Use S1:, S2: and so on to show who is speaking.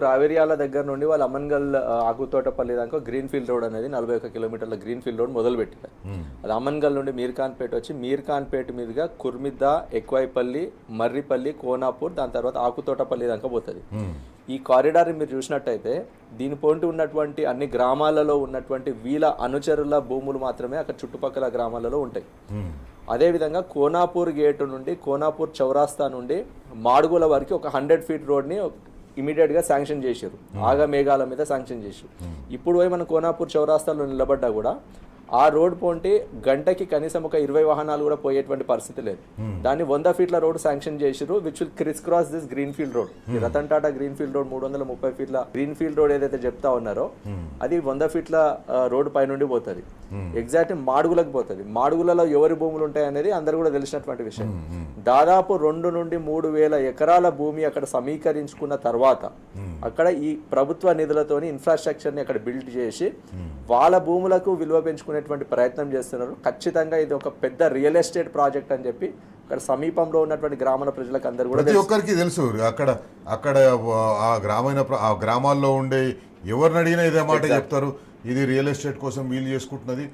S1: రావేరియాల దగ్గర నుండి వాళ్ళు అమన్గల్ ఆకుతోటపల్లి దాకా గ్రీన్ ఫీల్డ్ రోడ్ అనేది 41 కిలోమీటర్ల గ్రీన్ ఫీల్డ్ రోడ్ మొదలు పెట్టారు. అది అమన్గల్ నుండి మీర్ఖాన్పేట వచ్చి మీర్ఖాన్పేట మీదుగా కుర్మిద్ద, ఎక్వైపల్లి, మర్రిపల్లి, కోనాపూర్, దాని తర్వాత ఆకుతోటపల్లి దాకా పోతుంది. ఈ కారిడార్ మీరు చూసినట్టయితే దీని పోటీ ఉన్నటువంటి అన్ని గ్రామాలలో ఉన్నటువంటి వీళ్ళ అనుచరుల భూములు మాత్రమే అక్కడ చుట్టుపక్కల గ్రామాలలో ఉంటాయి. అదేవిధంగా కోనాపూర్ గేటు నుండి కోనాపూర్ చౌరాస్తా నుండి మాడుగుల వరకు ఒక 100 ఫీట్ రోడ్ని ఇమీడియట్గా శాంక్షన్ చేశారు. ఆగ మేఘాల మీద శాంక్షన్ చేశారు. ఇప్పుడు పోయి మనం కోనాపూర్ చౌరాస్తాలో నిలబడ్డా కూడా ఆ రోడ్ పోంటి గంటకి కనీసం ఒక 20 వాహనాలు కూడా పోయేటువంటి పరిస్థితి లేదు. దాన్ని 100 ఫీట్ల రోడ్ శాంక్షన్ చేసిరు, which will crisscross this green field road. Ratan Tata green field road 330 ఫీట్ల గ్రీన్ ఫీల్డ్ రోడ్ ఏదైతే చెప్తా ఉన్నారో అది 100 ఫీట్ల రోడ్ పై నుండి పోతుంది. ఎగ్జాక్ట్ మాడుగులకు పోతుంది. మాడుగులలో ఎవరి భూములు ఉంటాయి అనేది అందరు కూడా తెలిసినటువంటి విషయం. దాదాపు 2 నుండి 3 వేల ఎకరాల భూమి అక్కడ సమీకరించుకున్న తర్వాత అక్కడ ఈ ప్రభుత్వ నిధులతోని ఇన్ఫ్రాస్ట్రక్చర్ని అక్కడ బిల్డ్ చేసి వాళ్ళ భూములకు విలువ పెంచుకునేటువంటి ప్రయత్నం చేస్తున్నారు. ఖచ్చితంగా ఇది ఒక పెద్ద రియల్ ఎస్టేట్ ప్రాజెక్ట్ అని చెప్పి అక్కడ సమీపంలో ఉన్నటువంటి గ్రామాల ప్రజలకు అందరూ కూడా
S2: ప్రతి ఒక్కరికి తెలుసు. అక్కడ ఆ గ్రామాల్లో ఉండే ఎవరిని అడిగినా ఇదే మాట చెప్తారు, ఇది రియల్ ఎస్టేట్ కోసం వీలు చేసుకుంటున్నది,